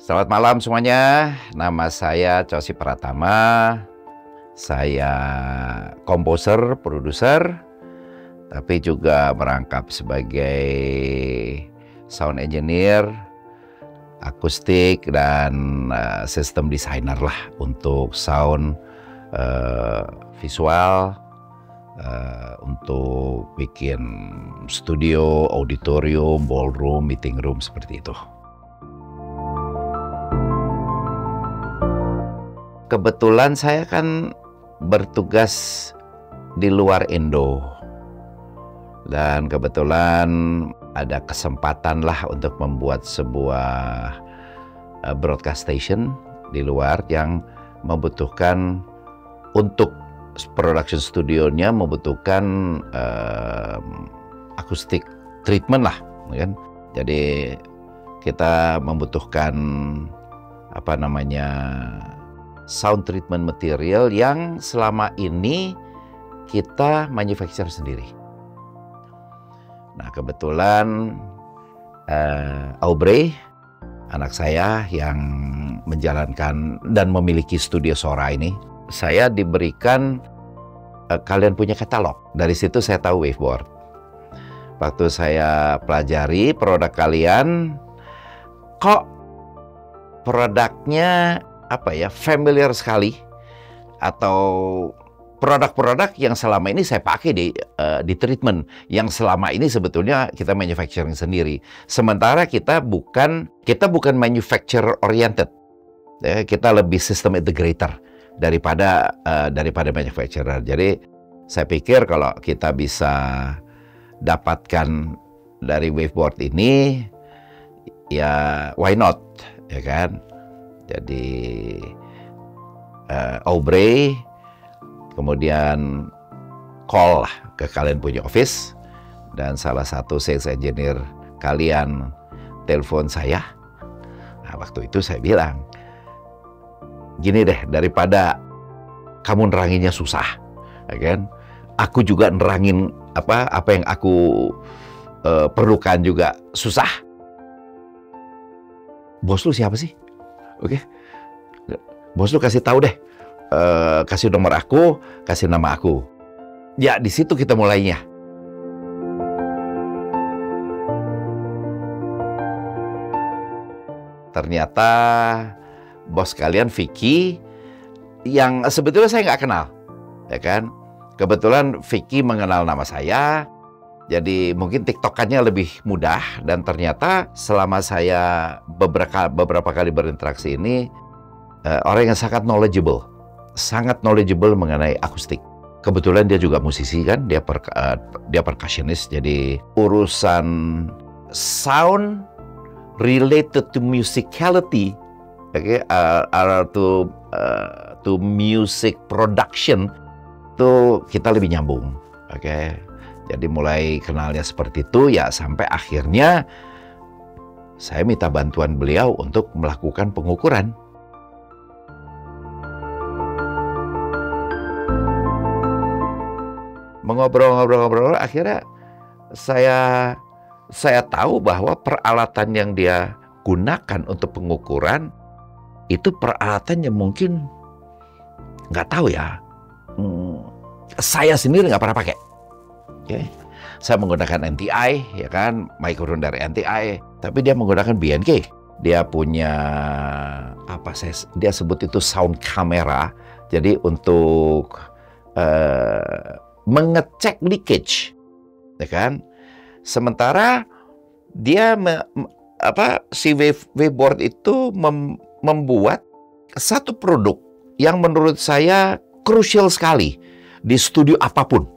Selamat malam semuanya, nama saya Cosi Pratama. Saya komposer, produser, tapi juga merangkap sebagai sound engineer, akustik, dan sistem designer lah untuk sound, visual, untuk bikin studio, auditorium, ballroom, meeting room, seperti itu. Kebetulan saya kan bertugas di luar Indo, dan kebetulan ada kesempatan lah untuk membuat sebuah broadcast station di luar yang membutuhkan, untuk production studionya membutuhkan akustik treatment lah, kan? Jadi kita membutuhkan sound treatment material yang selama ini kita manufacture sendiri. Nah, kebetulan Aubrey, anak saya yang menjalankan dan memiliki studio Sora ini, saya diberikan kalian punya katalog. Dari situ saya tahu Waveboard. Waktu saya pelajari produk kalian, kok produknya familiar sekali, atau produk-produk yang selama ini saya pakai di treatment, yang selama ini sebetulnya kita manufacturing sendiri. Sementara kita bukan manufacturer oriented, kita lebih system integrator daripada manufacturer. Jadi saya pikir kalau kita bisa dapatkan dari Waveboard ini, ya why not, ya kan? Jadi Aubrey kemudian call lah ke kalian punya office, dan salah satu sales engineer kalian telepon saya. Nah, waktu itu saya bilang, gini deh, daripada kamu neranginnya susah, ya kan? Aku juga nerangin apa yang aku perlukan juga susah. Bos lu siapa sih? Oke, bos lu kasih tahu deh, kasih nomor aku, kasih nama aku. Ya, di situ kita mulainya. Ternyata bos kalian Vicky, yang sebetulnya saya nggak kenal, ya kan? Kebetulan Vicky mengenal nama saya, jadi mungkin tiktokannya lebih mudah. Dan ternyata selama saya beberapa kali berinteraksi ini, orang yang sangat knowledgeable mengenai akustik. Kebetulan dia juga musisi kan, dia percussionist. Jadi urusan sound related to musicality, to music production, itu kita lebih nyambung, Jadi mulai kenalnya seperti itu, ya sampai akhirnya saya minta bantuan beliau untuk melakukan pengukuran. Mengobrol-ngobrol, akhirnya saya tahu bahwa peralatan yang dia gunakan untuk pengukuran itu peralatan yang mungkin nggak tahu ya. Saya sendiri nggak pernah pakai. Saya menggunakan NTI, ya kan, microphone dari NTI, tapi dia menggunakan BNK. Dia punya dia sebut itu sound camera. Jadi untuk mengecek leakage, ya kan. Sementara dia si Waveboard itu membuat satu produk yang menurut saya krusial sekali di studio apapun.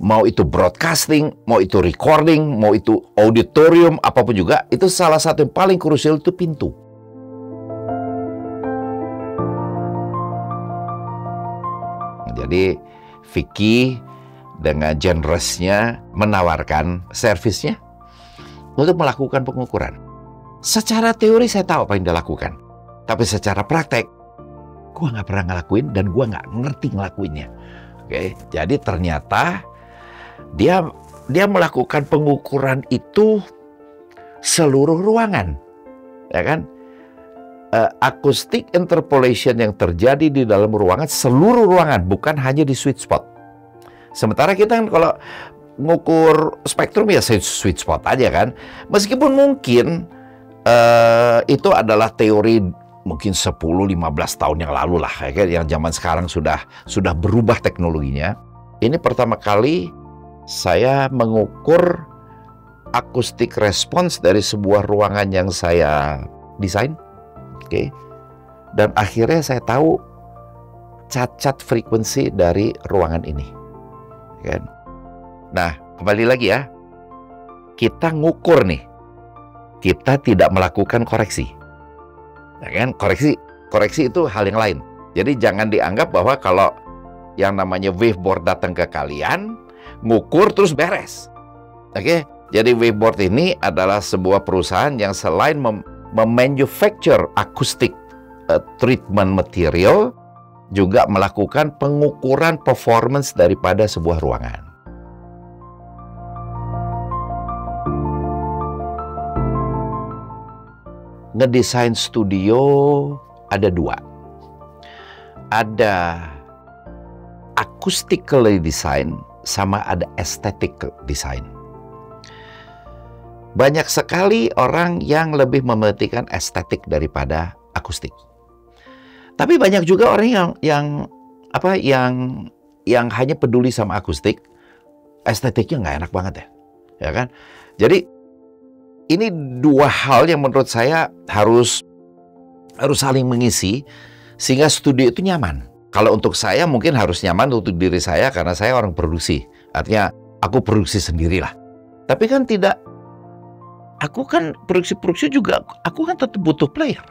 Mau itu broadcasting, mau itu recording, mau itu auditorium, apapun juga, itu salah satu yang paling krusial itu pintu. Jadi Vicky dengan generousnya menawarkan servisnya untuk melakukan pengukuran. Secara teori saya tahu apa yang dia lakukan, tapi secara praktek gua nggak pernah ngelakuin dan gua nggak ngerti ngelakuinnya. Jadi ternyata dia melakukan pengukuran itu seluruh ruangan, ya kan? acoustic interpolation yang terjadi di dalam ruangan, seluruh ruangan, bukan hanya di sweet spot. Sementara kita kan kalau ngukur spektrum ya sweet spot aja kan. Meskipun mungkin itu adalah teori mungkin 10-15 tahun yang lalu lah, ya kan? Yang zaman sekarang sudah berubah teknologinya. Ini pertama kali saya mengukur acoustic response dari sebuah ruangan yang saya desain. Oke. Dan akhirnya saya tahu cacat frekuensi dari ruangan ini. Kan? Nah, kembali lagi ya. Kita ngukur nih. Kita tidak melakukan koreksi. Ya kan? Koreksi itu hal yang lain. Jadi jangan dianggap bahwa kalau yang namanya waveboard datang ke kalian, ngukur terus beres. Oke? Jadi waveboard ini adalah sebuah perusahaan yang selain memanufacture acoustic treatment material, juga melakukan pengukuran performance daripada sebuah ruangan. Ngedesain studio ada dua. Ada acoustically design sama ada aesthetic design. Banyak sekali orang yang lebih mementingkan estetik daripada akustik. Tapi banyak juga orang yang hanya peduli sama akustik, estetiknya nggak enak banget ya kan? Jadi ini dua hal yang menurut saya harus saling mengisi sehingga studio itu nyaman. Kalau untuk saya mungkin harus nyaman untuk diri saya karena saya orang produksi, artinya aku produksi sendirilah. Tapi kan tidak. Aku kan produksi juga, aku kan tetap butuh player.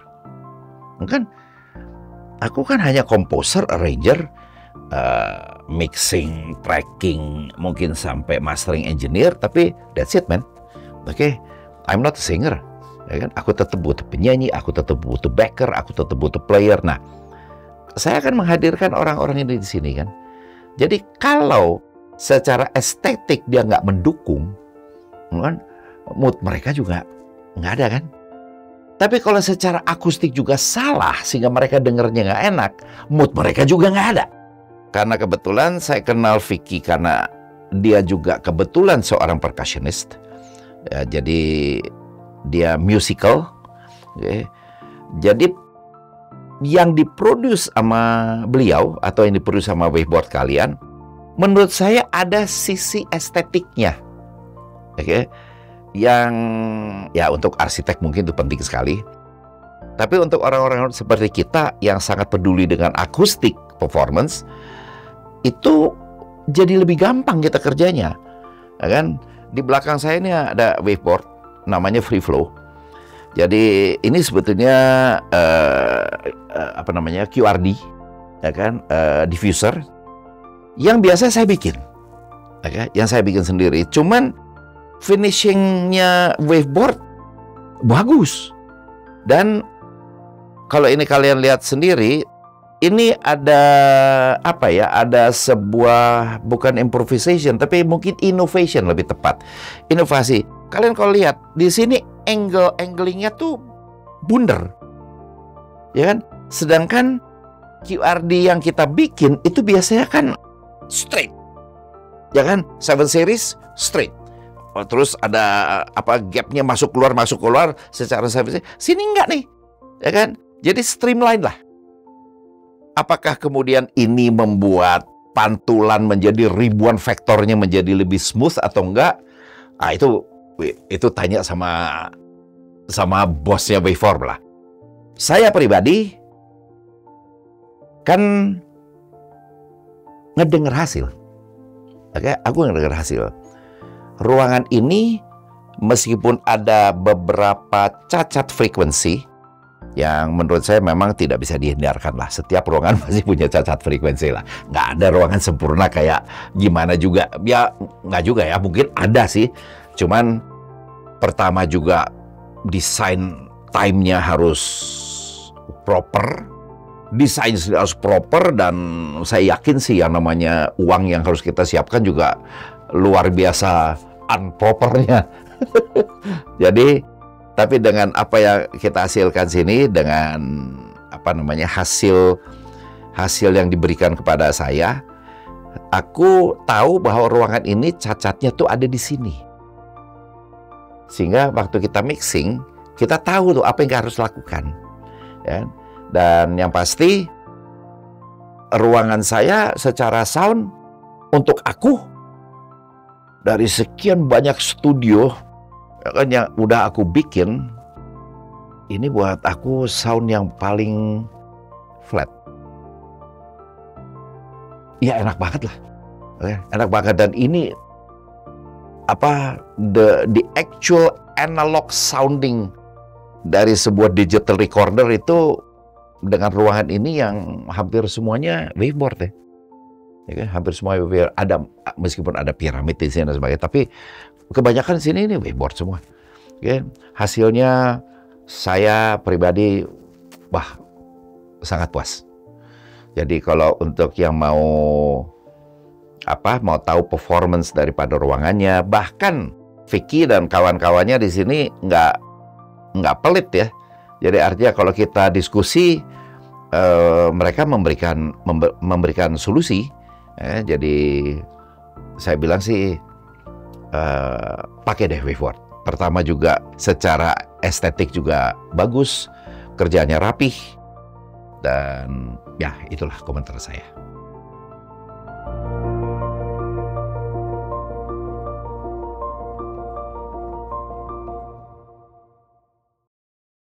Kan? Aku kan hanya composer, arranger, mixing, tracking, mungkin sampai mastering engineer, tapi that's it man. Oke, I'm not a singer. Ya kan? Aku tetap butuh penyanyi, aku tetap butuh backer, aku tetap butuh player. Nah, saya akan menghadirkan orang-orang ini di sini kan. Jadi kalau secara estetik dia nggak mendukung, kan? Mood mereka juga nggak ada kan. Tapi kalau secara akustik juga salah sehingga mereka dengernya nggak enak, mood mereka juga nggak ada. Karena kebetulan saya kenal Vicky karena dia juga kebetulan seorang percussionist. Ya, jadi dia musical. Okay. Jadi yang diproduce sama beliau atau yang diproduce sama waveboard kalian, menurut saya ada sisi estetiknya. Oke. Okay. Yang ya untuk arsitek mungkin itu penting sekali. Tapi untuk orang-orang seperti kita yang sangat peduli dengan akustik performance, itu jadi lebih gampang kita kerjanya. Ya kan? Di belakang saya ini ada waveboard namanya Free Flow. Jadi ini sebetulnya QRD, ya kan? Diffuser yang biasa saya bikin. Okay? Yang saya bikin sendiri. Cuman finishingnya waveboard bagus. Dan kalau ini kalian lihat sendiri, ini ada ada sebuah bukan improvisation tapi mungkin innovation lebih tepat. Inovasi. Kalian kalau lihat di sini anglingnya tuh bundar. Ya kan? Sedangkan QRD yang kita bikin itu biasanya kan straight. Ya kan? 7 series straight. Terus ada gapnya masuk keluar secara service. Sini enggak nih, ya kan? Jadi streamline lah. Apakah kemudian ini membuat pantulan menjadi ribuan vektornya menjadi lebih smooth atau enggak? Ah itu tanya sama bosnya Waveform lah. Saya pribadi kan ngedenger hasil. Oke, aku ngedenger hasil. Ruangan ini meskipun ada beberapa cacat frekuensi yang menurut saya memang tidak bisa dihindarkan lah. Setiap ruangan pasti punya cacat frekuensi lah. Nggak ada ruangan sempurna kayak gimana juga. Ya nggak juga ya, mungkin ada sih. Cuman pertama juga desain time-nya harus proper. Desain harus proper dan saya yakin sih yang namanya uang yang harus kita siapkan juga luar biasa unpropernya. Jadi Tapi dengan apa yang kita hasilkan sini, dengan apa namanya hasil yang diberikan kepada saya, aku tahu bahwa ruangan ini cacatnya tuh ada di sini. Sehingga waktu kita mixing, kita tahu tuh apa yang harus lakukan. Ya. Dan yang pasti, ruangan saya secara sound untuk aku, dari sekian banyak studio ya kan, yang udah aku bikin, ini buat aku sound yang paling flat. Ya enak banget lah, enak banget. Dan ini apa, the actual analog sounding dari sebuah digital recorder itu dengan ruangan ini yang hampir semuanya waveboard ya. Ya kan, hampir semua waveboard. Ada, meskipun ada piramid di sini dan sebagainya, tapi kebanyakan di sini ini waveboard semua. Ya, hasilnya saya pribadi sangat puas. Jadi kalau untuk yang mau tahu performance daripada ruangannya, bahkan Vicky dan kawan-kawannya di sini nggak pelit ya. Jadi artinya kalau kita diskusi, mereka memberikan solusi. Jadi saya bilang sih pakai deh waveboard. Pertama juga secara estetik juga bagus, kerjanya rapih, dan ya itulah komentar saya.